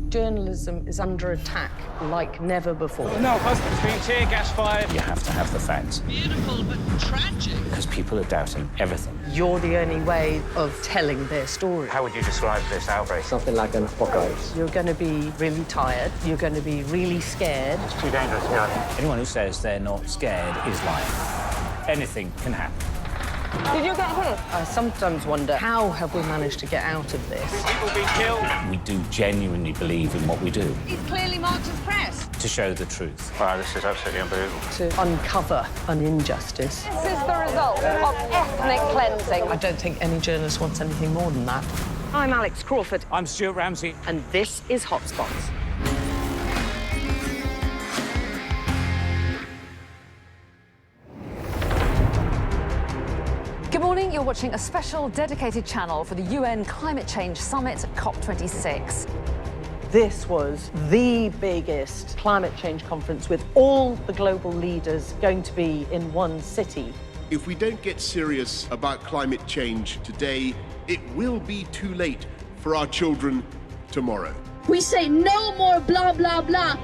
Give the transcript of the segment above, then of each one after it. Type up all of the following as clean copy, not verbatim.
Journalism is under attack like never before. No, it's been tear gas fired. You have to have the facts. Beautiful, but tragic. Because people are doubting everything. You're the only way of telling their story. How would you describe this outbreak? Something like an apocalypse. You're going to be really tired. You're going to be really scared. It's too dangerous here. Anyone who says they're not scared is lying. Anything can happen. Did you get hit? I sometimes wonder, how have we managed to get out of this? People being killed. We do genuinely believe in what we do. He's clearly marked as press. To show the truth. Wow, this is absolutely unbelievable. To uncover an injustice. This is the result of ethnic cleansing. I don't think any journalist wants anything more than that. I'm Alex Crawford. I'm Stuart Ramsay. And this is Hotspots. Good morning, you're watching a special dedicated channel for the UN Climate Change Summit, COP26. This was the biggest climate change conference with all the global leaders going to be in one city. If we don't get serious about climate change today, it will be too late for our children tomorrow. We say no more blah, blah, blah.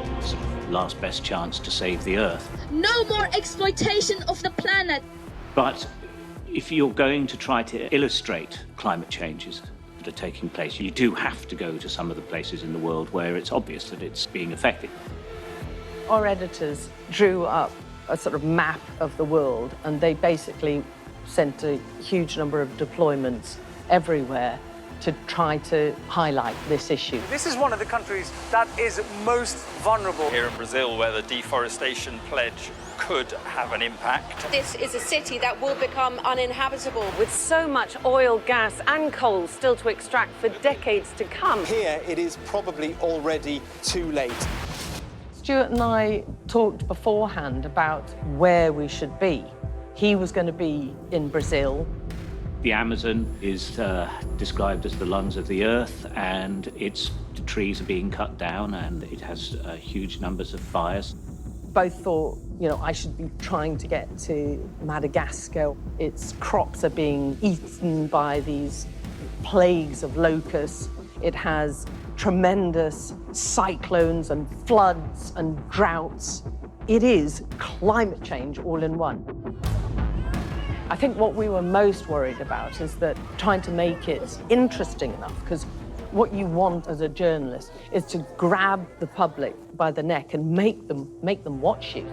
Last best chance to save the Earth. No more exploitation of the planet. But if you're going to try to illustrate climate changes that are taking place, you do have to go to some of the places in the world where it's obvious that it's being affected. Our editors drew up a sort of map of the world, and they basically sent a huge number of deployments everywhere to try to highlight this issue. This is one of the countries that is most vulnerable. Here in Brazil, where the deforestation pledge could have an impact. This is a city that will become uninhabitable. With so much oil, gas and coal still to extract for decades to come. Here, it is probably already too late. Stuart and I talked beforehand about where we should be. He was going to be in Brazil. The Amazon is described as the lungs of the Earth, and the trees are being cut down, and it has huge numbers of fires. Both thought, I should be trying to get to Madagascar. Its crops are being eaten by these plagues of locusts. It has tremendous cyclones and floods and droughts. It is climate change all in one. I think what we were most worried about is that trying to make it interesting enough, because what you want as a journalist is to grab the public by the neck and make them watch you.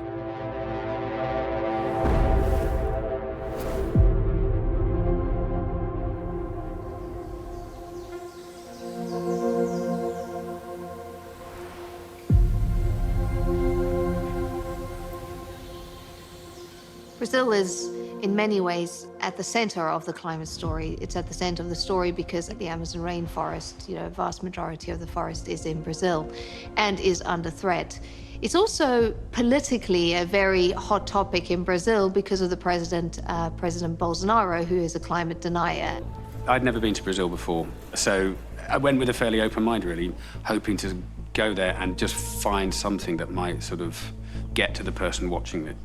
Brazil is, in many ways, at the center of the climate story. It's at the center of the story because the Amazon rainforest, a vast majority of the forest is in Brazil and is under threat. It's also politically a very hot topic in Brazil because of the President Bolsonaro, who is a climate denier. I'd never been to Brazil before, so I went with a fairly open mind, really, hoping to go there and just find something that might sort of get to the person watching it.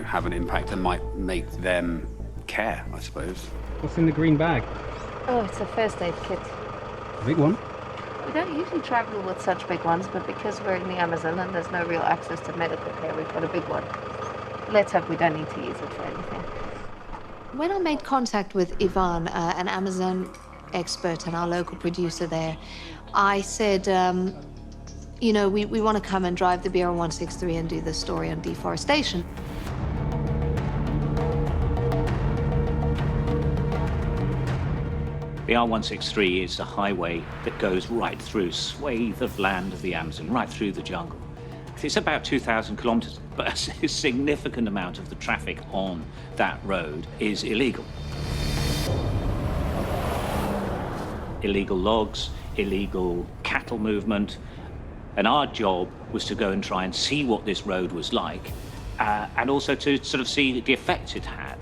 Have an impact and might make them care, I suppose. What's in the green bag? Oh, it's a first aid kit. A big one? We don't usually travel with such big ones, but because we're in the Amazon and there's no real access to medical care, we've got a big one. Let's hope we don't need to use it for anything. When I made contact with Ivan, an Amazon expert and our local producer there, I said, we want to come and drive the BR-163 and do the story on deforestation. The R163 is a highway that goes right through swathe of land of the Amazon, right through the jungle. It's about 2,000 kilometers, but a significant amount of the traffic on that road is illegal. Illegal logs, illegal cattle movement, and our job was to go and try and see what this road was like, and also to sort of see the effects it had.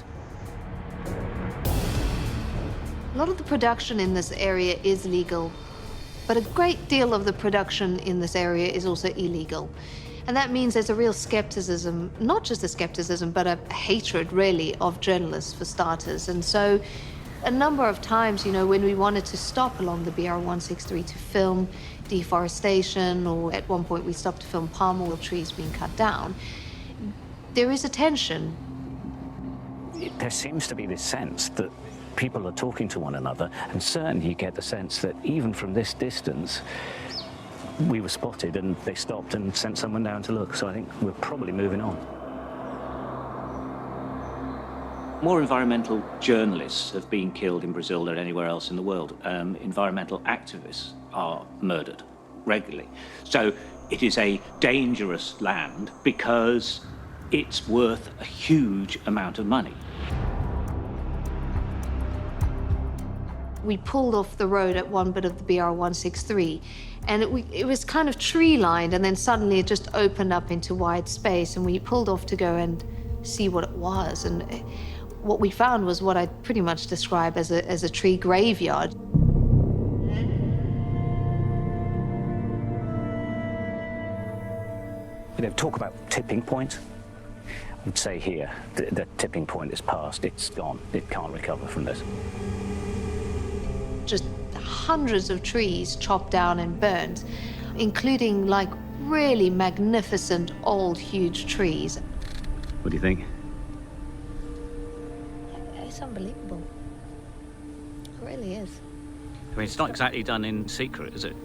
A lot of the production in this area is legal, but a great deal of the production in this area is also illegal. And that means there's a real skepticism, not just a skepticism, but a hatred, really, of journalists, for starters. And so A number of times, you know, when we wanted to stop along the BR-163 to film deforestation, or at one point we stopped to film palm oil trees being cut down, there is a tension. There seems to be this sense that people are talking to one another, and certainly you get the sense that even from this distance, we were spotted and they stopped and sent someone down to look. So I think we're probably moving on. More environmental journalists have been killed in Brazil than anywhere else in the world. Environmental activists are murdered regularly. So it is a dangerous land because it's worth a huge amount of money. We pulled off the road at one bit of the BR-163, and it was kind of tree-lined, and then suddenly it just opened up into wide space, and we pulled off to go and see what it was. And what we found was what I'd pretty much describe as a tree graveyard. They talk about tipping point. I would say here, the tipping point is past, it's gone. It can't recover from this. Just hundreds of trees chopped down and burned, including like really magnificent old huge trees. What do you think? It's unbelievable. It really is. I mean, it's not exactly done in secret, is it?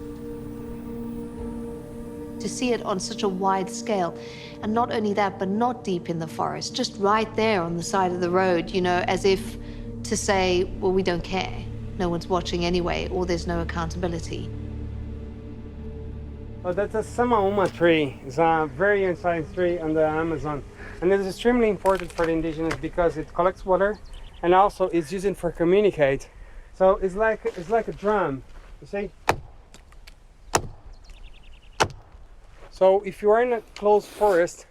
To see it on such a wide scale, and not only that, but not deep in the forest, just right there on the side of the road, you know, as if to say, well, we don't care. No one's watching anyway, or there's no accountability. Oh, that's a Samauma tree. It's a very ancient tree on the Amazon. And it's extremely important for the indigenous because it collects water and also it's used for communicate. So it's like a drum, you see? So if you are in a closed forest,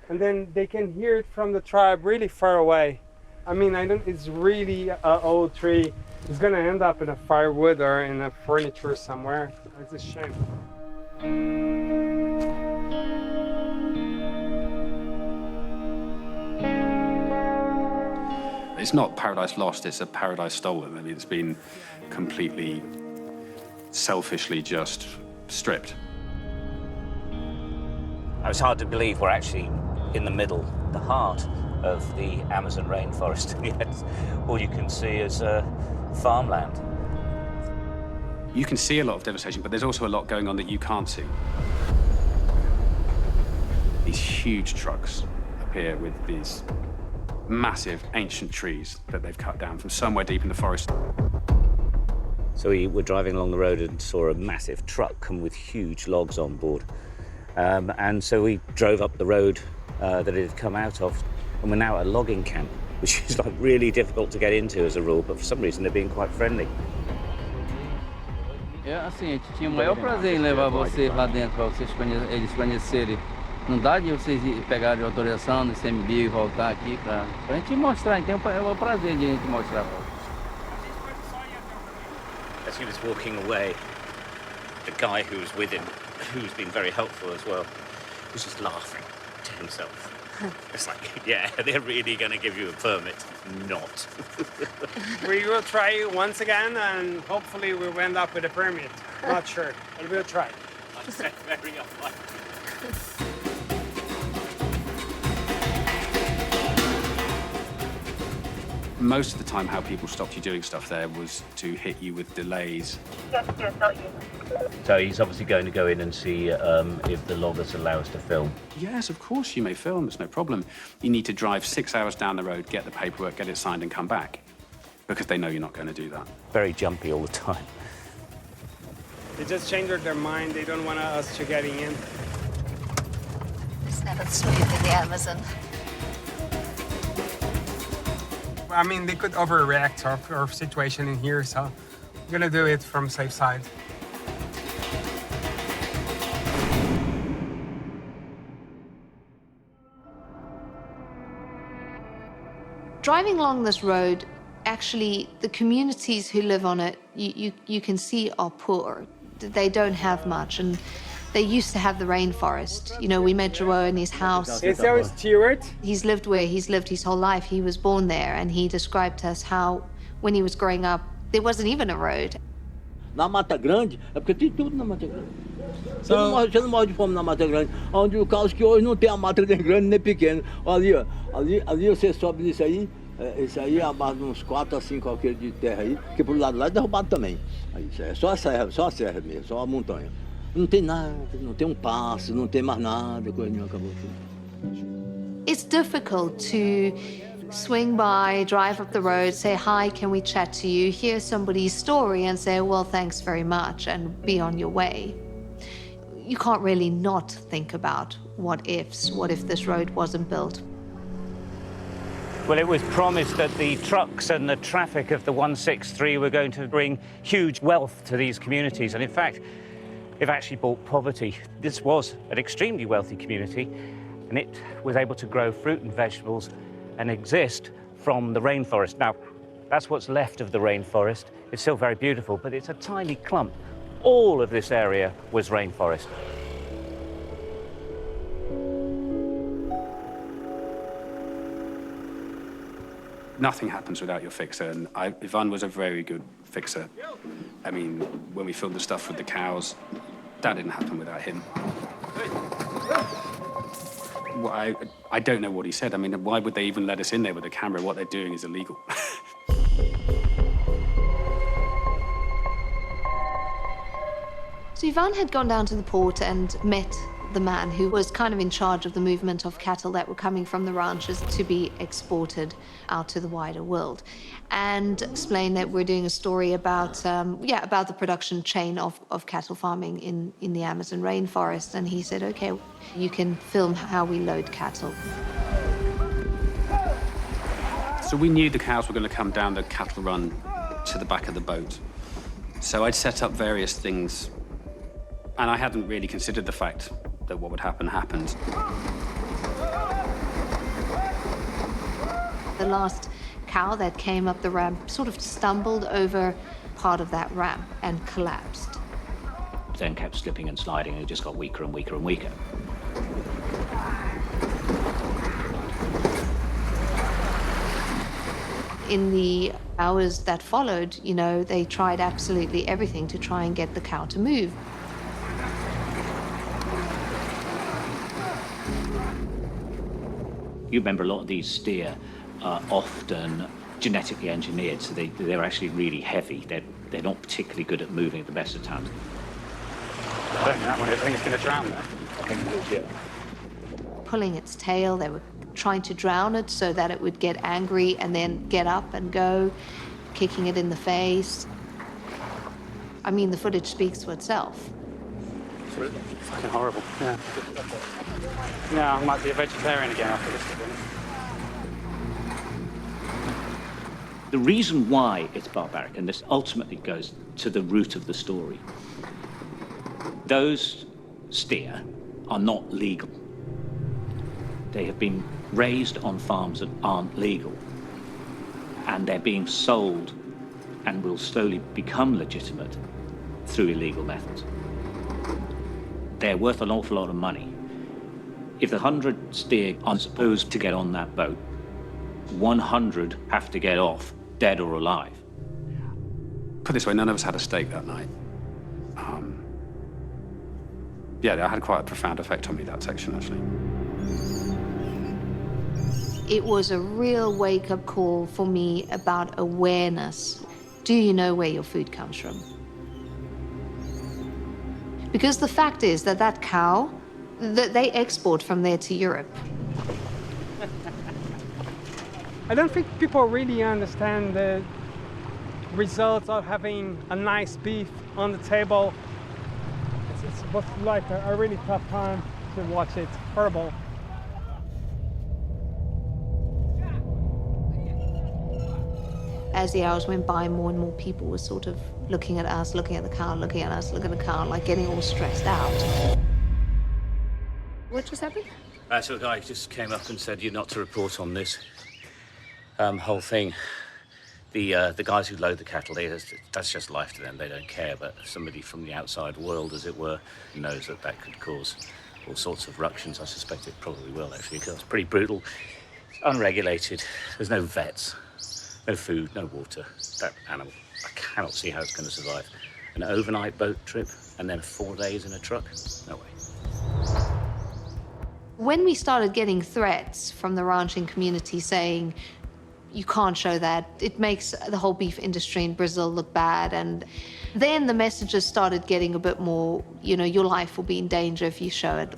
and then they can hear it from the tribe really far away. I mean, it's really an old tree. It's gonna end up in a firewood or in a furniture somewhere. It's a shame. It's not paradise lost, it's a paradise stolen. I mean, it's been completely selfishly just stripped. It's hard to believe we're actually in the middle, the heart of the Amazon rainforest, and yet all you can see is farmland. You can see a lot of devastation, but there's also a lot going on that you can't see. These huge trucks appear with these massive ancient trees that they've cut down from somewhere deep in the forest. So we were driving along the road and saw a massive truck come with huge logs on board. And so we drove up the road that it had come out of, and we're now at a logging camp, which is like really difficult to get into as a rule, but for some reason they're being quite friendly. É assim, a gente tinha o maior prazer em levar vocês lá dentro para vocês eles conhecerem. Não dá de vocês pegarem autorização no ICMBio e voltar aqui para a gente mostrar. Então é o prazer de a gente mostrar. As he was walking away, the guy who was with him, who's been very helpful as well, was just laughing to himself. It's like, yeah, they're really going to give you a permit. Not. We will try once again, and hopefully we will end up with a permit. Not sure, but we'll try. I said very unlikely. Most of the time, how people stopped you doing stuff there was to hit you with delays. So he's obviously going to go in and see if the loggers allow us to film. Yes, of course you may film, it's no problem. You need to drive 6 hours down the road, get the paperwork, get it signed and come back. Because they know you're not going to do that. Very jumpy all the time. They just changed their mind. They don't want us to getting in. It's never smooth in the Amazon. I mean, they could overreact our situation in here, so I'm gonna do it from safe side. Driving along this road, actually, the communities who live on it, you can see are poor. They don't have much, and they used to have the rainforest. You know, we met Joao in his house. Is that with Stuart? He's lived where he's lived his whole life. He was born there, and he described to us how when he was growing up, there wasn't even a road. Na Mata Grande, é porque tem tudo na Mata Grande. Você não morre de fome na Mata Grande, onde o caso que hoje não tem a mata nem grande nem pequena. Ali, ó, ali você sobe nisso aí, esse aí é a base de uns 4 a 5 alqueires de terra aí, que pro lado lá é derrubado também. Aí, é só a serra mesmo, só a montanha. Não tem nada, não tem passo, não tem mais nada, coisa nenhuma, acabou tudo. It's difficult to swing by, drive up the road, say, hi, can we chat to you, hear somebody's story and say, well, thanks very much, and be on your way. You can't really not think about what ifs. What if this road wasn't built? Well, it was promised that the trucks and the traffic of the 163 were going to bring huge wealth to these communities, and in fact, they've actually brought poverty. This was an extremely wealthy community, and it was able to grow fruit and vegetables and exist from the rainforest. Now, that's what's left of the rainforest. It's still very beautiful, but it's a tiny clump. All of this area was rainforest. Nothing happens without your fixer, and Ivan was a very good fixer. I mean, when we filmed the stuff with the cows, that didn't happen without him. Well, I don't know what he said. I mean, why would they even let us in there with a camera? What they're doing is illegal. So Ivan had gone down to the port and met the man who was kind of in charge of the movement of cattle that were coming from the ranches to be exported out to the wider world, and explained that we're doing a story about about the production chain of cattle farming in the Amazon rainforest. And he said, okay, you can film how we load cattle. So we knew the cows were going to come down the cattle run to the back of the boat. So I'd set up various things, and I hadn't really considered the fact that what would happen happened. The last cow that came up the ramp sort of stumbled over part of that ramp and collapsed. Then kept slipping and sliding, and it just got weaker and weaker and weaker. In the hours that followed, you know, they tried absolutely everything to try and get the cow to move. You remember a lot of these steer are often genetically engineered, so they're actually really heavy. They're not particularly good at moving at the best of times. I don't think that one, I think it's going to drown there. I think it is, yeah. Pulling its tail, they were trying to drown it so that it would get angry and then get up and go, kicking it in the face. I mean, the footage speaks for itself. It's really fucking horrible, yeah. Yeah, I might be a vegetarian again after this, to be honest. The reason why it's barbaric, and this ultimately goes to the root of the story, those steer are not legal. They have been raised on farms that aren't legal, and they're being sold and will slowly become legitimate through illegal methods. They're worth an awful lot of money. If the 100 steer are supposed to get on that boat, 100 have to get off, dead or alive. Put it this way, none of us had a steak that night. Yeah, that had quite a profound effect on me, that section, actually. It was a real wake-up call for me about awareness. Do you know where your food comes from? Because the fact is that that cow, that they export from there to Europe. I don't think people really understand the results of having a nice beef on the table. It's was like a really tough time to watch it. Horrible. As the hours went by, more and more people were sort of looking at us, looking at the cow, looking at us, looking at the cow, like getting all stressed out. What just happened? So a guy just came up and said, "You're not to report on this whole thing." The guys who load the cattle, that's just life to them. They don't care. But somebody from the outside world, as it were, knows that that could cause all sorts of ructions. I suspect it probably will, actually, because it's pretty brutal. It's unregulated. There's no vets. No food, no water. That animal, I cannot see how it's going to survive. An overnight boat trip and then 4 days in a truck? No way. When we started getting threats from the ranching community saying, you can't show that, it makes the whole beef industry in Brazil look bad, and then the messages started getting a bit more, you know, your life will be in danger if you show it.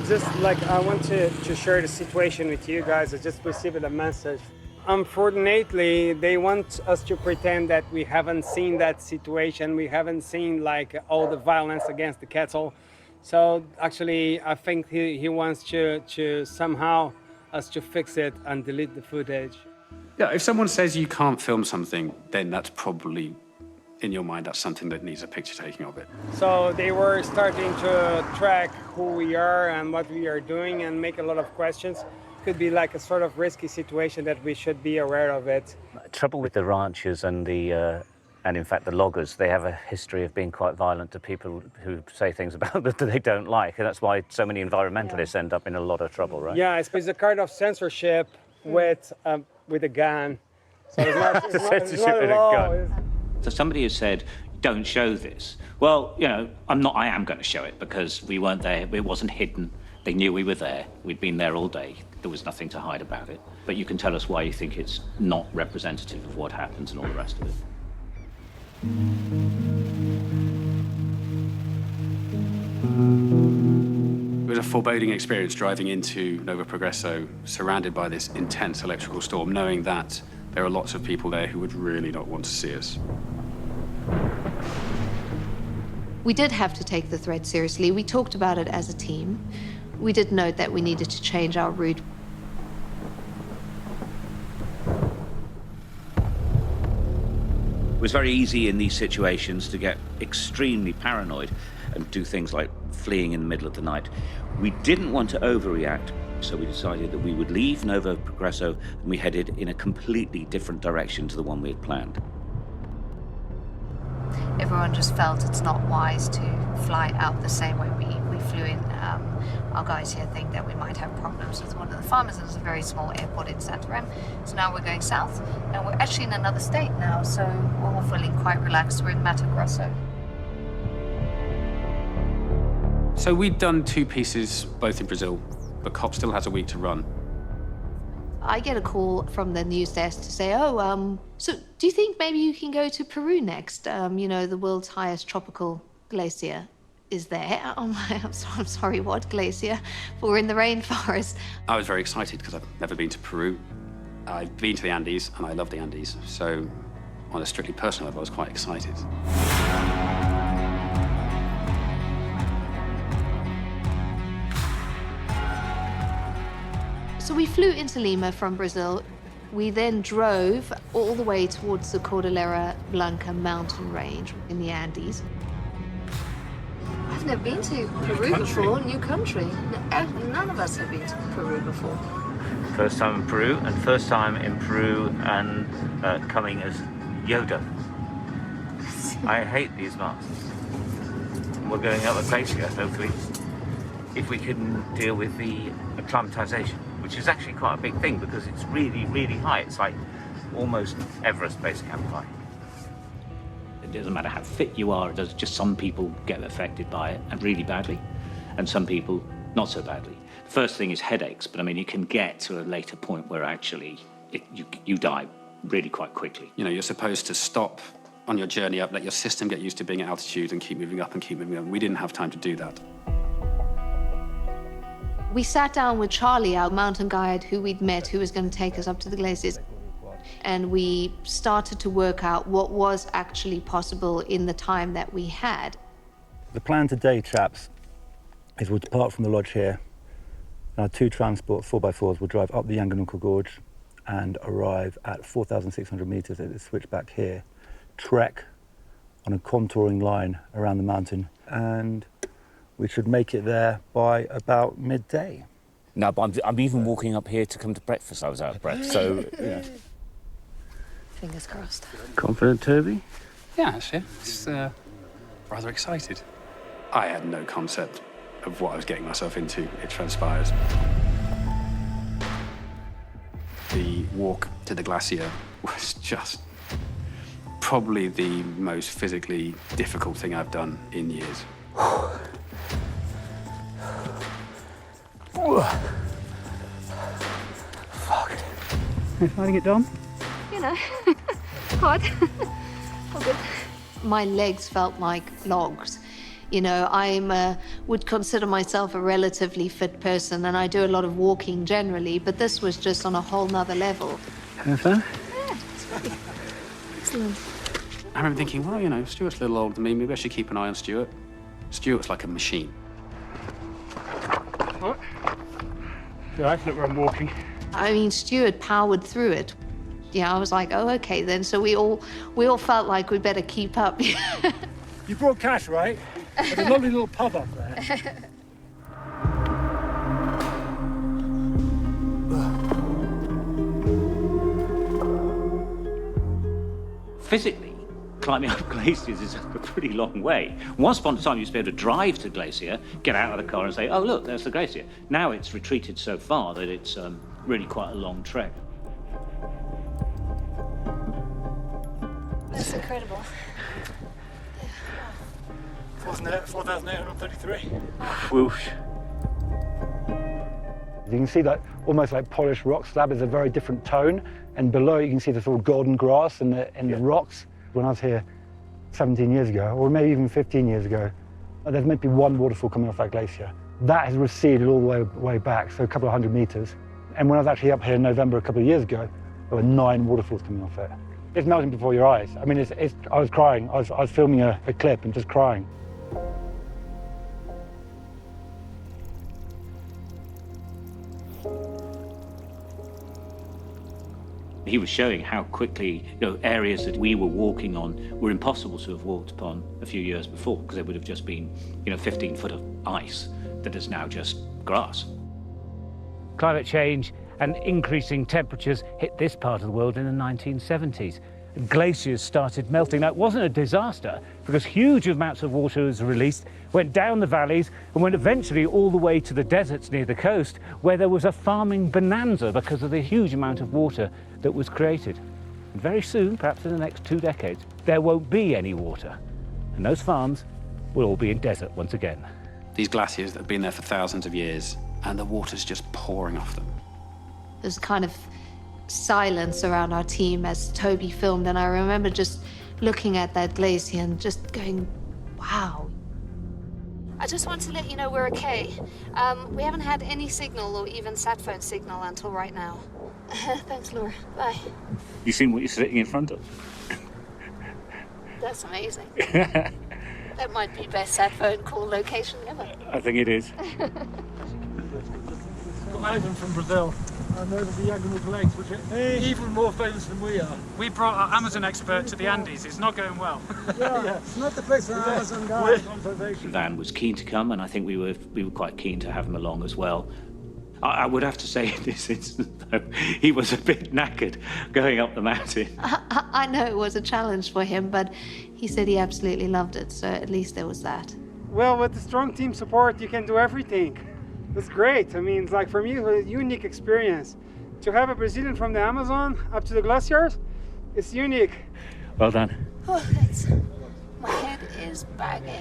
Just like I want to share the situation with you guys. I just received a message. Unfortunately, they want us to pretend that we haven't seen that situation. We haven't seen like all the violence against the cattle. So actually, I think he wants to somehow us to fix it and delete the footage. Yeah, if someone says you can't film something, then that's probably, in your mind, that's something that needs a picture taking of it. So they were starting to track who we are and what we are doing and make a lot of questions. Could be like a sort of risky situation that we should be aware of it. Trouble with the ranchers and in fact the loggers, they have a history of being quite violent to people who say things about that they don't like, and that's why so many environmentalists end up in a lot of trouble, right? Yeah, it's a kind of censorship with a gun. So it's not a law. So somebody has said, don't show this. Well, you know, I am going to show it because we weren't there, it wasn't hidden. They knew we were there, we'd been there all day. There was nothing to hide about it. But you can tell us why you think it's not representative of what happens and all the rest of it. It was a foreboding experience driving into Nova Progresso, surrounded by this intense electrical storm, knowing that there are lots of people there who would really not want to see us. We did have to take the threat seriously. We talked about it as a team. We did note that we needed to change our route. It was very easy in these situations to get extremely paranoid and do things like fleeing in the middle of the night. We didn't want to overreact, so we decided that we would leave Nova Progresso and we headed in a completely different direction to the one we had planned. Everyone just felt it's not wise to fly out the same way we flew in. Our guys here think that we might have problems with one of the farmers. There's a very small airport in Santarém. So now we're going south, and we're actually in another state now, so we're all feeling quite relaxed. We're in Mato Grosso. So we'd done 2 pieces, both in Brazil, but COP still has a week to run. I get a call from the news desk to say, so do you think maybe you can go to Peru next? You know, the world's highest tropical glacier is there. I'm sorry, what glacier? We're in the rainforest. I was very excited because I've never been to Peru. I've been to the Andes, and I love the Andes. So on a strictly personal level, I was quite excited. So we flew into Lima from Brazil. We then drove all the way towards the Cordillera Blanca mountain range in the Andes. I've never been to Peru before, new country. None of us have been to Peru before. First time in Peru, and first time in Peru and coming as Yoda. I hate these masks. We're going up a glacier, hopefully, if we can deal with the acclimatization, which is actually quite a big thing because it's really, really high. It's like almost Everest base camp high. It doesn't matter how fit you are, just some people get affected by it, and really badly, and some people not so badly. The first thing is headaches, but I mean, you can get to a later point where actually you die really quite quickly. You know, you're supposed to stop on your journey up, let your system get used to being at altitude and keep moving up and keep moving up. We didn't have time to do that. We sat down with Charlie, our mountain guide who we'd met, who was going to take us up to the glaciers. And we started to work out what was actually possible in the time that we had. The plan today, chaps, is we'll depart from the lodge here. Our 2 transport 4x4s will drive up the Yanganuka Gorge and arrive at 4,600 meters at the switchback here, trek on a contouring line around the mountain, and we should make it there by about midday. No, but I'm even walking up here to come to breakfast. I was out of breath, so, you know. Fingers crossed. Confident, Toby? Yeah, actually, it's rather excited. I had no concept of what I was getting myself into, it transpires. the walk to the glacier was just probably the most physically difficult thing I've done in years. Fuck. You finding it, Dom? You know, hard. All good. My legs felt like logs. You know, I would consider myself a relatively fit person, and I do a lot of walking generally, but this was just on a whole nother level. Have fun? Yeah, it's great. Excellent. I remember thinking, well, you know, Stuart's a little older than me, maybe I should keep an eye on Stuart. Stuart's like a machine. What? Yeah, look where I'm walking. I mean, Stuart powered through it. Yeah, I was like, oh, okay then. So we all felt like we better keep up. You brought cash, right? There's a lovely little pub up there. Physically, climbing up glaciers is a pretty long way. Once upon a time, you used to be able to drive to Glacier, get out of the car and say, oh, look, there's the glacier. Now it's retreated so far that it's really quite a long trek. That's incredible. 4,833. Whoosh. You can see that almost like polished rock slab is a very different tone, and below you can see the sort of golden grass in the rocks. When I was here 17 years ago, or maybe even 15 years ago, there's maybe one waterfall coming off that glacier. That has receded all the way back, so a couple of 100 meters. And when I was actually up here in November a couple of years ago, there were 9 waterfalls coming off it. It's melting before your eyes. I mean, I was crying. I was filming a clip and just crying. He was showing how quickly, areas that we were walking on were impossible to have walked upon a few years before, because they would have just been, 15 foot of ice that is now just grass. Climate change and increasing temperatures hit this part of the world in the 1970s. Glaciers started melting. Now, it wasn't a disaster because huge amounts of water was released, went down the valleys and went eventually all the way to the deserts near the coast, where there was a farming bonanza because of the huge amount of water that was created. And very soon, perhaps in the next 2 decades, there won't be any water. And those farms will all be in desert once again. These glaciers that have been there for thousands of years, and the water's just pouring off them. There's kind of silence around our team as Toby filmed, and I remember just looking at that glacier and just going, wow. I just want to let you know we're okay. We haven't had any signal or even sat phone signal until right now. Thanks, Laura. Bye. You seen what you're sitting in front of? That's amazing. That might be best sat phone call location ever. I think it is. Got Ivan from Brazil. And over the Yaganuk Lakes, which are even more famous than we are. We brought our Amazon expert to the Andes. It's not going well. Yeah, it's not the place for Amazon guys. Conservation. Van was keen to come, and I think we were quite keen to have him along as well. I would have to say in this instance, though, he was a bit knackered going up the mountain. I know it was a challenge for him, but he said he absolutely loved it, so at least there was that. Well, with the strong team support, you can do everything. It's great. I mean, it's like for me, it was a unique experience. To have a Brazilian from the Amazon up to the glaciers, it's unique. Well done. Oh, thanks. My head is bagging.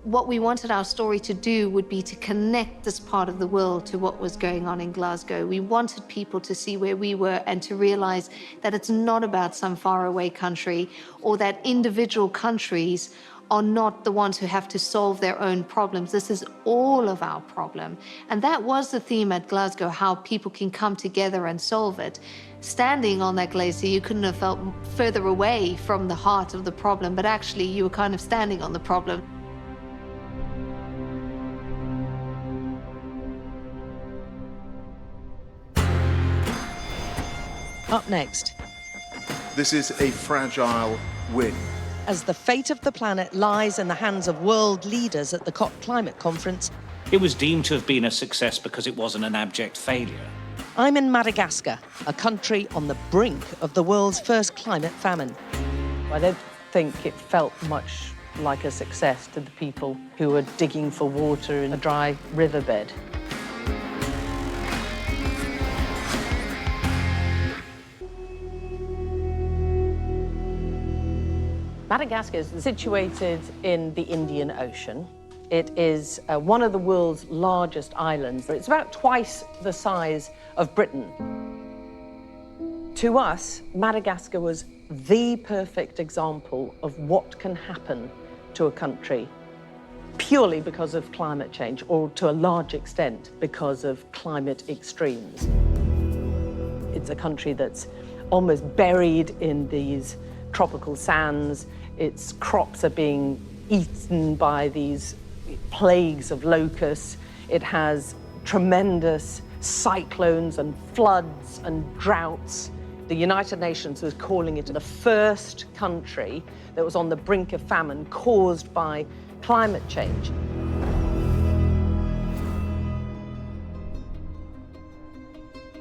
What we wanted our story to do would be to connect this part of the world to what was going on in Glasgow. We wanted people to see where we were and to realize that it's not about some faraway country, or that individual countries are not the ones who have to solve their own problems. This is all of our problem. And that was the theme at Glasgow, how people can come together and solve it. Standing on that glacier, you couldn't have felt further away from the heart of the problem, but actually you were kind of standing on the problem. Up next. This is a fragile win. As the fate of the planet lies in the hands of world leaders at the COP climate conference, It was deemed to have been a success because it wasn't an abject failure. I'm in Madagascar, a country on the brink of the world's first climate famine. I don't think it felt much like a success to the people who were digging for water in a dry riverbed. Madagascar is situated in the Indian Ocean. It is one of the world's largest islands. It's about twice the size of Britain. To us, Madagascar was the perfect example of what can happen to a country purely because of climate change, or to a large extent because of climate extremes. It's a country that's almost buried in these tropical sands. Its crops are being eaten by these plagues of locusts. It has tremendous cyclones and floods and droughts. The United Nations was calling it the first country that was on the brink of famine caused by climate change.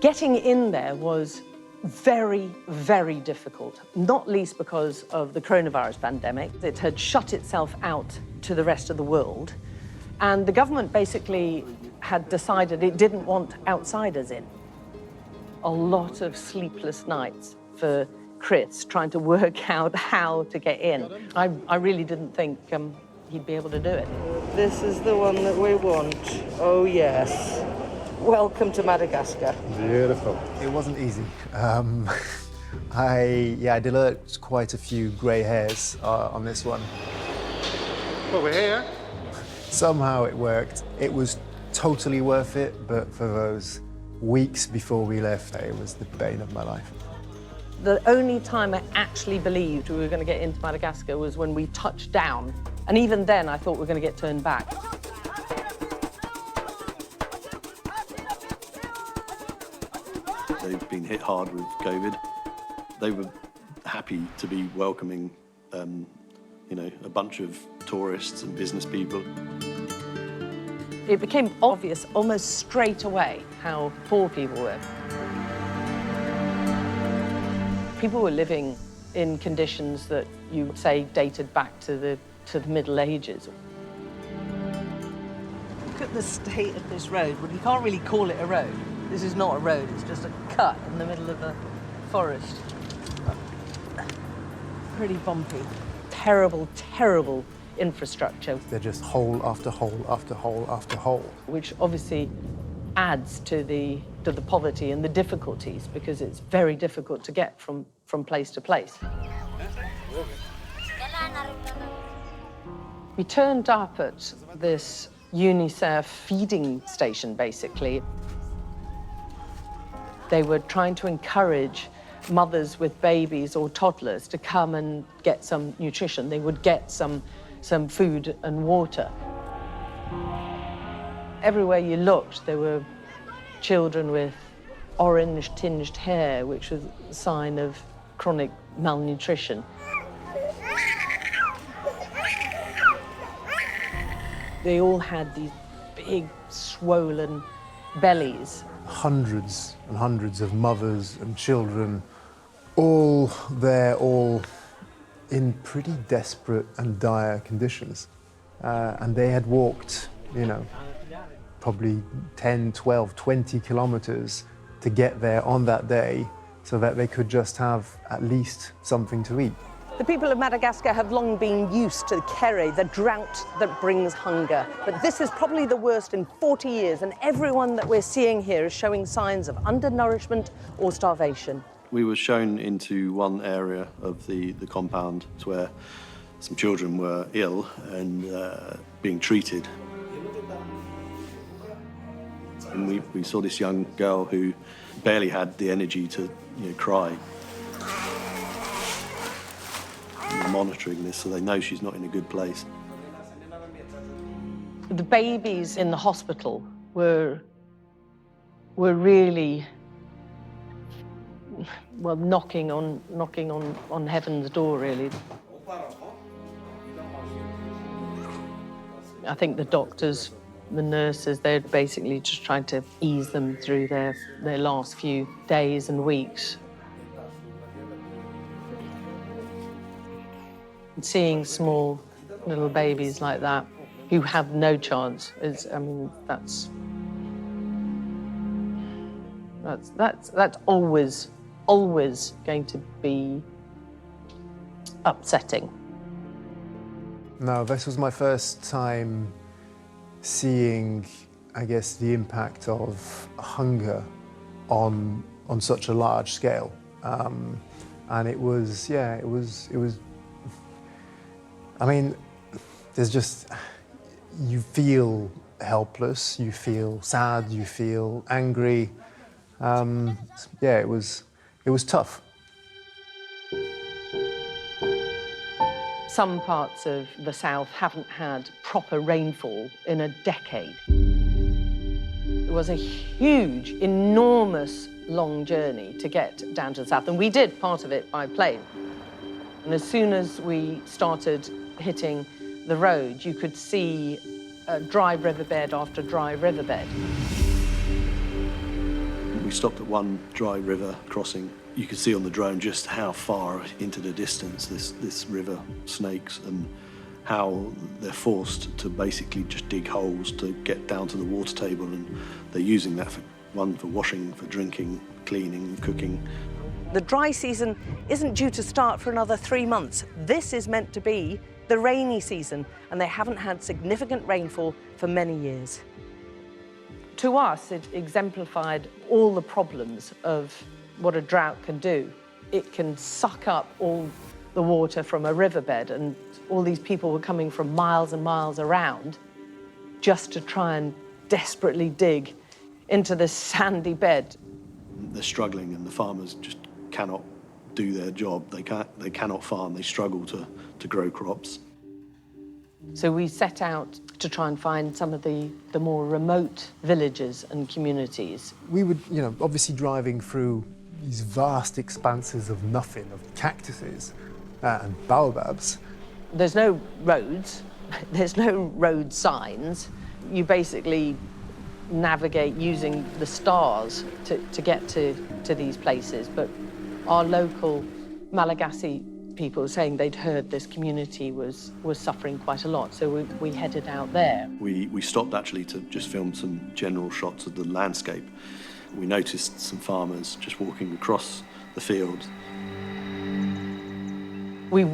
Getting in there was very, very difficult, not least because of the coronavirus pandemic. It had shut itself out to the rest of the world, and the government basically had decided it didn't want outsiders in. A lot of sleepless nights for Chris trying to work out how to get in. I really didn't think he'd be able to do it. This is the one that we want. Oh, yes. Welcome to Madagascar. Beautiful. It wasn't easy. I developed quite a few grey hairs on this one. Well, we're here. Somehow it worked. It was totally worth it, but for those weeks before we left, it was the bane of my life. The only time I actually believed we were going to get into Madagascar was when we touched down. And even then, I thought we were going to get turned back. They've been hit hard with COVID. They were happy to be welcoming, a bunch of tourists and business people. It became obvious almost straight away how poor people were. People were living in conditions that you would say dated back to the Middle Ages. Look at the state of this road. Well, you can't really call it a road. This is not a road, it's just a cut in the middle of a forest. Pretty bumpy. Terrible, terrible infrastructure. They're just hole after hole after hole after hole. Which obviously adds to the poverty and the difficulties, because it's very difficult to get from place to place. We turned up at this UNICEF feeding station, basically. They were trying to encourage mothers with babies or toddlers to come and get some nutrition. They would get some food and water. Everywhere you looked, there were children with orange-tinged hair, which was a sign of chronic malnutrition. They all had these big, swollen bellies. Hundreds and hundreds of mothers and children, all there, all in pretty desperate and dire conditions. And they had walked, probably 10, 12, 20 kilometers to get there on that day so that they could just have at least something to eat. The people of Madagascar have long been used to kere, the drought that brings hunger. But this is probably the worst in 40 years, and everyone that we're seeing here is showing signs of undernourishment or starvation. We were shown into one area of the compound where some children were ill and being treated. And we saw this young girl who barely had the energy to cry. We're monitoring this so they know she's not in a good place. The babies in the hospital were really, well, knocking on heaven's door, really. I think the doctors, the nurses, they're basically just trying to ease them through their last few days and weeks. Seeing small little babies like that who have no chance is, that's always going to be upsetting. No, this was my first time seeing, I guess, the impact of hunger on such a large scale. And it was, yeah, it was, I mean, there's just, you feel helpless, you feel sad, you feel angry. Yeah, it was tough. Some parts of the south haven't had proper rainfall in a decade. It was a huge, enormous, long journey to get down to the south, and we did part of it by plane. And as soon as we started hitting the road, you could see dry riverbed after dry riverbed. We stopped at one dry river crossing. You could see on the drone just how far into the distance this river snakes and how they're forced to basically just dig holes to get down to the water table, and they're using that for washing, for drinking, cleaning, cooking. The dry season isn't due to start for another 3 months. This is meant to be the rainy season, and they haven't had significant rainfall for many years. To us, it exemplified all the problems of what a drought can do. It can suck up all the water from a riverbed, and all these people were coming from miles and miles around just to try and desperately dig into this sandy bed. They're struggling, and the farmers just cannot do their job. They cannot farm. They struggle to grow crops. So we set out to try and find some of the more remote villages and communities. We would, obviously driving through these vast expanses of nothing, of cactuses and baobabs. There's no roads, there's no road signs. You basically navigate using the stars to get to these places, but our local Malagasy people saying they'd heard this community was suffering quite a lot, so we headed out there. We stopped actually to just film some general shots of the landscape. We noticed some farmers just walking across the fields. We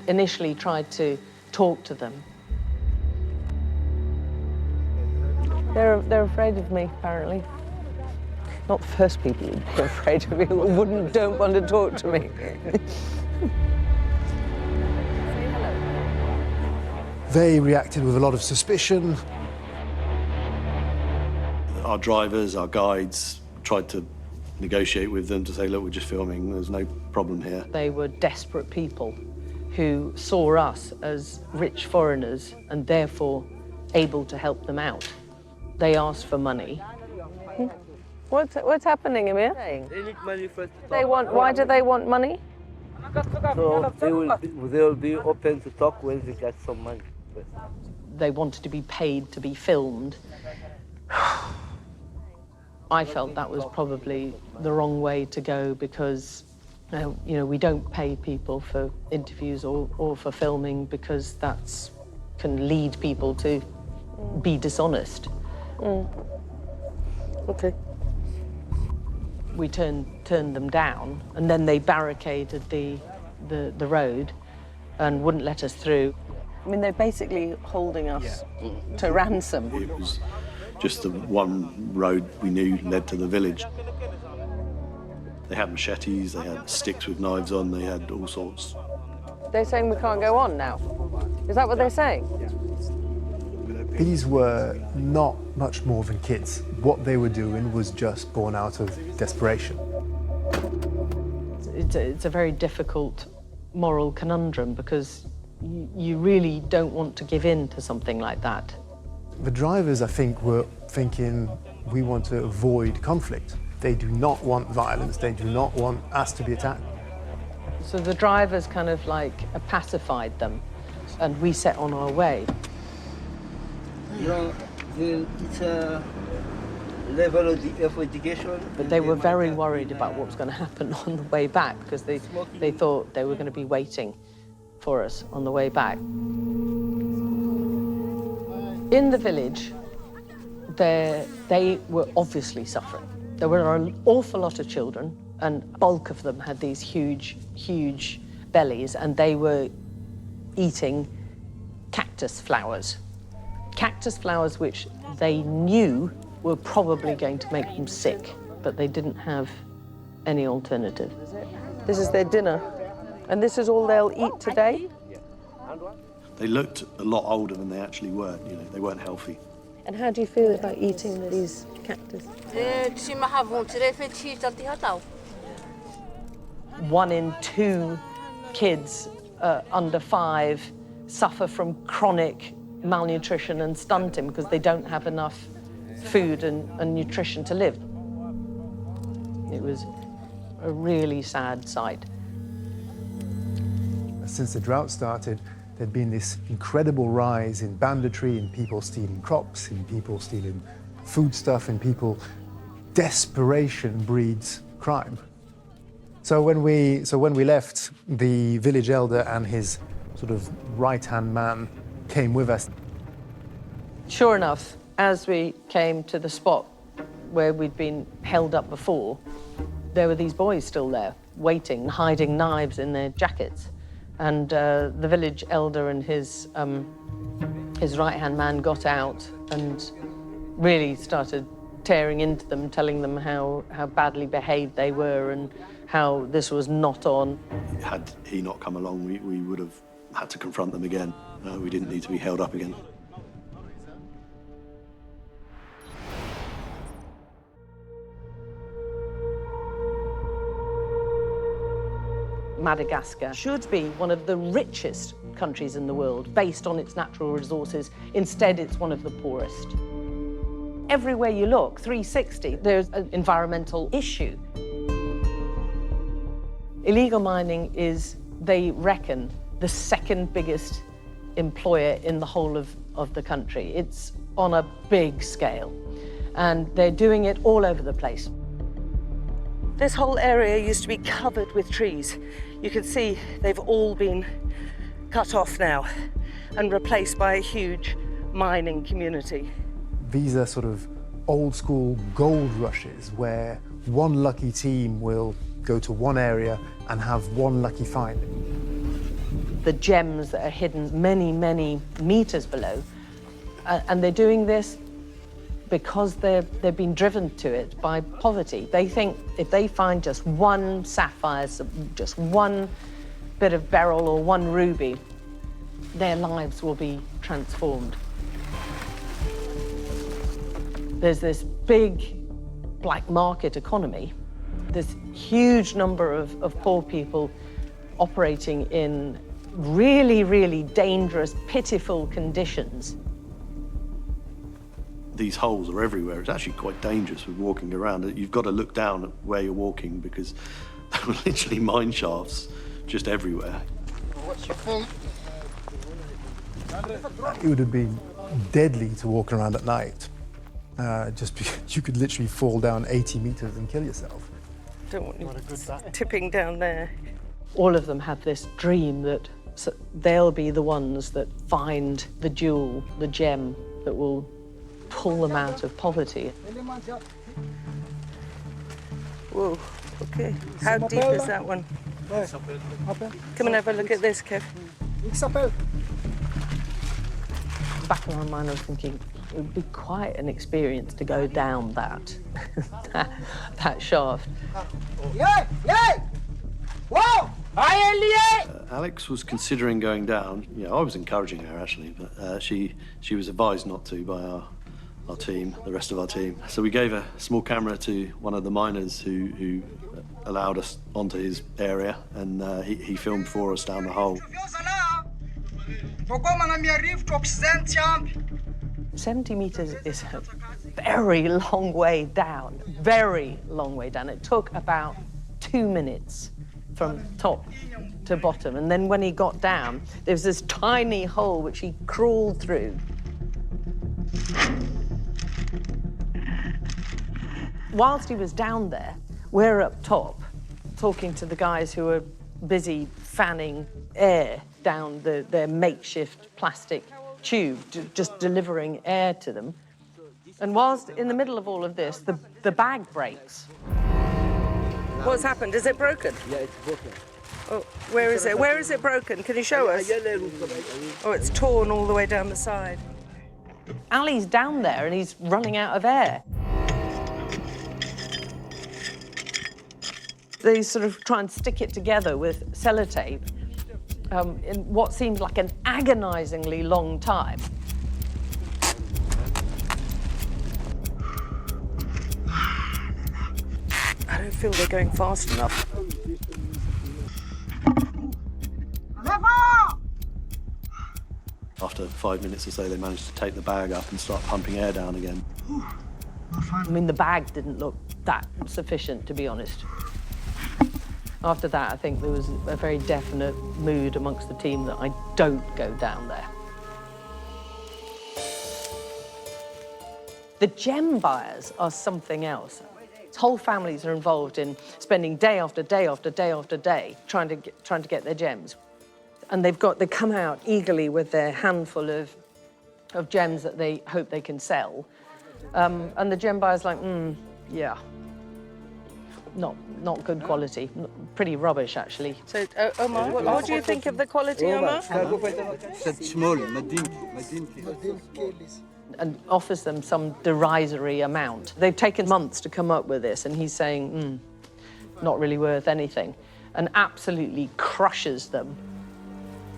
initially tried to talk to them. They're afraid of me, apparently. Not the first people who'd be afraid of me, who don't want to talk to me. They reacted with a lot of suspicion. Our drivers, our guides, tried to negotiate with them to say, look, we're just filming, there's no problem here. They were desperate people who saw us as rich foreigners and therefore able to help them out. They asked for money. What's happening, Amir? They need money first. Why do they want money? So they will be open to talk when they get some money. They wanted to be paid to be filmed. I felt that was probably the wrong way to go because, we don't pay people for interviews or for filming because that can lead people to be dishonest. Okay. We turned them down, and then they barricaded the road and wouldn't let us through. I mean, they're basically holding us to ransom. It was just the one road we knew led to the village. They had machetes, they had sticks with knives on, they had all sorts. They're saying we can't go on now. Is that what they're saying? These were not much more than kids. What they were doing was just born out of desperation. It's a very difficult moral conundrum because you really don't want to give in to something like that. The drivers, I think, were thinking, we want to avoid conflict. They do not want violence. They do not want us to be attacked. So the drivers kind of pacified them, and we set on our way. It's a level of education. But they were very worried about what was going to happen on the way back because they thought they were going to be waiting for us on the way back. In the village, they were obviously suffering. There were an awful lot of children, and bulk of them had these huge, huge bellies, and they were eating cactus cactus flowers. Cactus flowers which they knew were probably going to make them sick, but they didn't have any alternative. This is their dinner, and this is all they'll eat today? They looked a lot older than they actually were. You know, they weren't healthy. And how do you feel about eating these cactus? 1 in 2 kids under 5 suffer from chronic malnutrition and stunting because they don't have enough food and nutrition to live. It was a really sad sight. Since the drought started, there'd been this incredible rise in banditry, in people stealing crops, in people stealing foodstuff, in people. Desperation breeds crime. So when we left, the village elder and his sort of right-hand man came with us. Sure enough, as we came to the spot where we'd been held up before, there were these boys still there, waiting, hiding knives in their jackets. And the village elder and his right-hand man got out and really started tearing into them, telling them how badly behaved they were and how this was not on. Had he not come along, we would have had to confront them again. We didn't need to be held up again. Madagascar should be one of the richest countries in the world based on its natural resources. Instead, it's one of the poorest. Everywhere you look, 360, there's an environmental issue. Illegal mining is, they reckon, the second biggest employer in the whole of the country. It's on a big scale, and they're doing it all over the place. This whole area used to be covered with trees. You can see they've all been cut off now and replaced by a huge mining community. These are sort of old school gold rushes where one lucky team will go to one area and have one lucky find. The gems that are hidden many, many meters below, and they're doing this because they've been driven to it by poverty. They think if they find just one sapphire, just one bit of beryl or one ruby, their lives will be transformed. There's this big black market economy, this huge number of poor people operating in really, really dangerous, pitiful conditions. These holes are everywhere. It's actually quite dangerous with walking around. You've got to look down at where you're walking because there were literally mine shafts just everywhere. What's your feet? It would have been deadly to walk around at night. Just because you could literally fall down 80 meters and kill yourself. Don't want you tipping down there. All of them have this dream that they'll be the ones that find the jewel, the gem that will pull them out of poverty. Whoa, okay. How deep is that one? Come and have a look at this, Kev. Back in my mind, I was thinking, it would be quite an experience to go down that, that shaft. Alex was considering going down. Yeah, I was encouraging her actually, but she was advised not to by our team, the rest of our team. So we gave a small camera to one of the miners who allowed us onto his area, and he filmed for us down the hole. 70 meters is a very long way down, very long way down. It took about 2 minutes from top to bottom. And then when he got down, there was this tiny hole which he crawled through. Whilst he was down there, we're up top talking to the guys who were busy fanning air down their makeshift plastic tube, just delivering air to them. And whilst in the middle of all of this, the bag breaks. What's happened? Is it broken? Yeah, it's broken. Oh, where is it? Where is it broken? Can you show us? Oh, it's torn all the way down the side. Ali's down there and he's running out of air. They sort of try and stick it together with sellotape in what seemed like an agonizingly long time. I don't feel they're going fast enough. After 5 minutes or so, they managed to take the bag up and start pumping air down again. I mean, the bag didn't look that sufficient, to be honest. After that, I think there was a very definite mood amongst the team that I don't go down there. The gem buyers are something else. Whole families are involved in spending day after day after day after day trying to get their gems. And they come out eagerly with their handful of gems that they hope they can sell. And the gem buyer's like, yeah, not good quality, pretty rubbish, actually. So, Omar, what do you think of the quality, Omar? And offers them some derisory amount. They've taken months to come up with this, and he's saying, not really worth anything, and absolutely crushes them.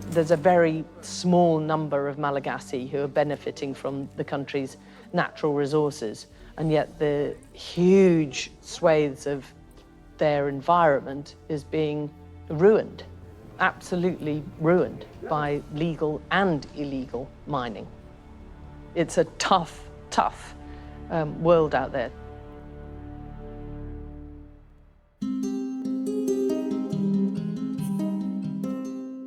There's a very small number of Malagasy who are benefiting from the country's natural resources, and yet the huge swathes of their environment is being ruined, absolutely ruined by legal and illegal mining. It's a tough, tough world out there.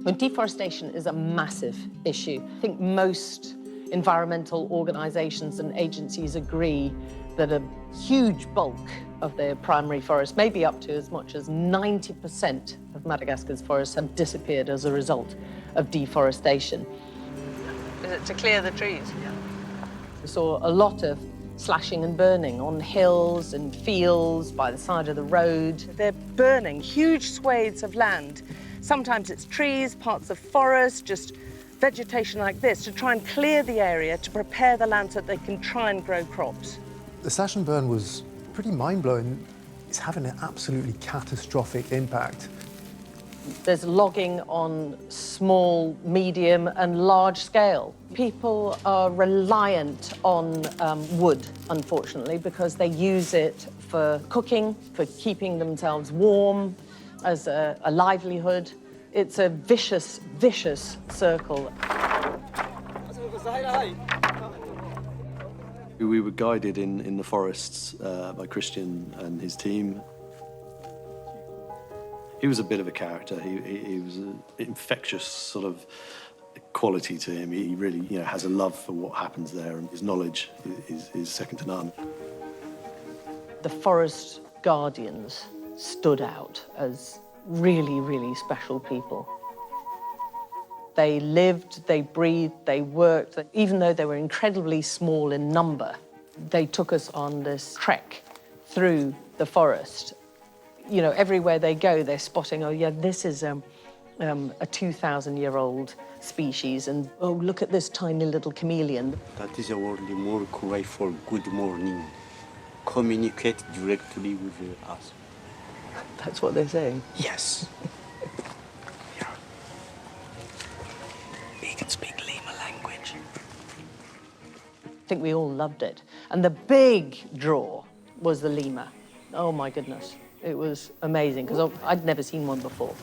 But deforestation is a massive issue. I think most environmental organisations and agencies agree that a huge bulk of their primary forests, maybe up to as much as 90% of Madagascar's forests, have disappeared as a result of deforestation. Is it to clear the trees? Yeah. We saw a lot of slashing and burning on hills and fields, by the side of the road. They're burning huge swathes of land. Sometimes it's trees, parts of forest, just vegetation like this, to try and clear the area, to prepare the land so that they can try and grow crops. The slash and burn was pretty mind-blowing. It's having an absolutely catastrophic impact. There's logging on small, medium, and large scale. People are reliant on wood, unfortunately, because they use it for cooking, for keeping themselves warm, as a livelihood. It's a vicious, vicious circle. We were guided in the forests by Christian and his team. He was a bit of a character. He was an infectious sort of quality to him. He really, has a love for what happens there, and his knowledge is second to none. The forest guardians stood out as really, really special people. They lived, they breathed, they worked. Even though they were incredibly small in number, they took us on this trek through the forest. Everywhere they go, they're spotting, oh, yeah, this is a 2,000-year-old species, and, oh, look at this tiny little chameleon. That is our more cry for good morning. Communicate directly with us. That's what they're saying? Yes. He can speak Lima language. I think we all loved it. And the big draw was the lemur. Oh, my goodness. It was amazing, because I'd never seen one before.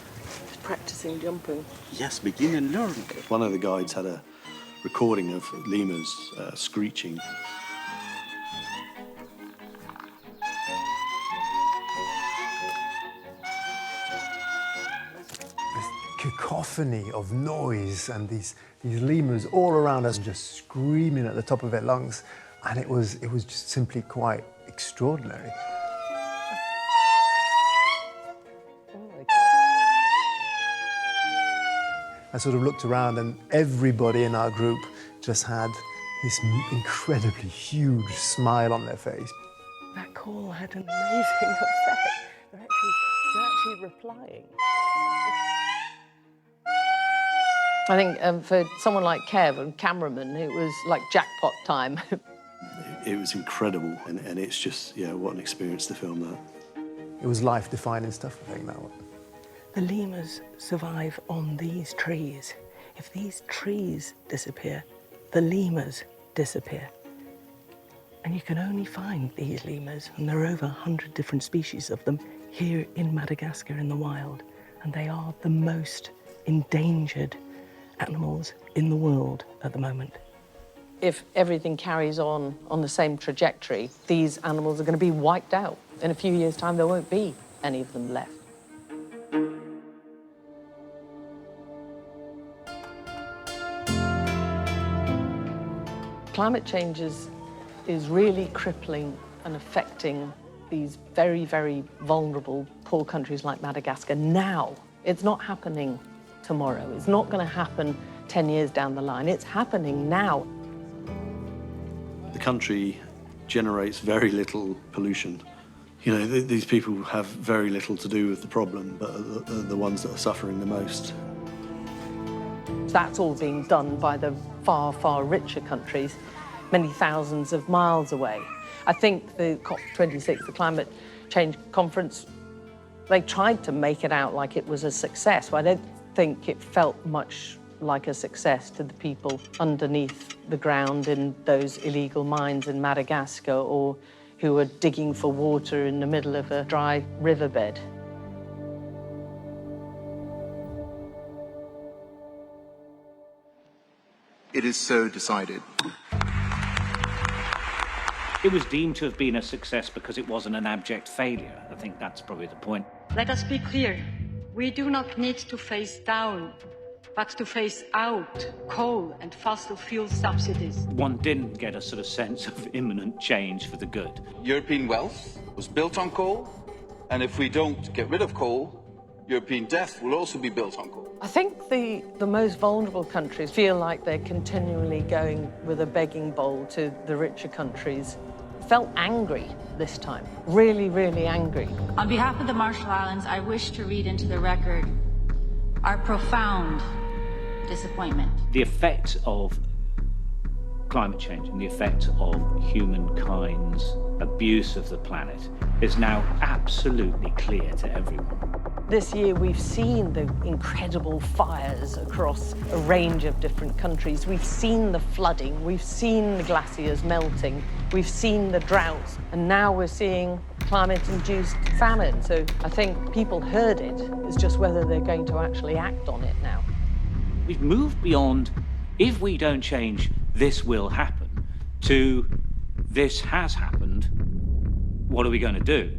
Just practicing jumping. Yes, begin and learn. One of the guides had a recording of lemurs screeching. Cacophony of noise, and these lemurs all around us just screaming at the top of their lungs, and it was just simply quite extraordinary. I sort of looked around, and everybody in our group just had this incredibly huge smile on their face. That call had an amazing effect. They're actually They're actually replying. I think for someone like Kev, a cameraman, it was like jackpot time. It was incredible, and it's just, yeah, what an experience to film that. It was life-defining stuff, I think, that one. The lemurs survive on these trees. If these trees disappear, the lemurs disappear. And you can only find these lemurs, and there are over 100 different species of them here in Madagascar in the wild, and they are the most endangered animals in the world at the moment. If everything carries on the same trajectory, these animals are going to be wiped out. In a few years' time, there won't be any of them left. Climate change is really crippling and affecting these very, very vulnerable, poor countries like Madagascar now. It's not happening tomorrow. It's not going to happen 10 years down the line. It's happening now. The country generates very little pollution. You know, these people have very little to do with the problem, but are the ones that are suffering the most. That's all being done by the far, far richer countries, many thousands of miles away. I think the COP26, the Climate Change Conference, they tried to make it out like it was a success, but I don't think it felt much like a success to the people underneath the ground in those illegal mines in Madagascar, or who were digging for water in the middle of a dry riverbed. It is so decided. It was deemed to have been a success because it wasn't an abject failure. I think that's probably the point. Let us be clear. We do not need to phase down, but to phase out coal and fossil fuel subsidies. One didn't get a sort of sense of imminent change for the good. European wealth was built on coal, and if we don't get rid of coal, European death will also be built on coal. I think the most vulnerable countries feel like they're continually going with a begging bowl to the richer countries. Felt angry this time, really, really angry. On behalf of the Marshall Islands, I wish to read into the record our profound disappointment. The effect of climate change and the effect of humankind's abuse of the planet is now absolutely clear to everyone. This year we've seen the incredible fires across a range of different countries. We've seen the flooding, we've seen the glaciers melting, we've seen the droughts, and now we're seeing climate-induced famine. So I think people heard it. It's just whether they're going to actually act on it now. We've moved beyond, if we don't change, this will happen, to this has happened, what are we going to do?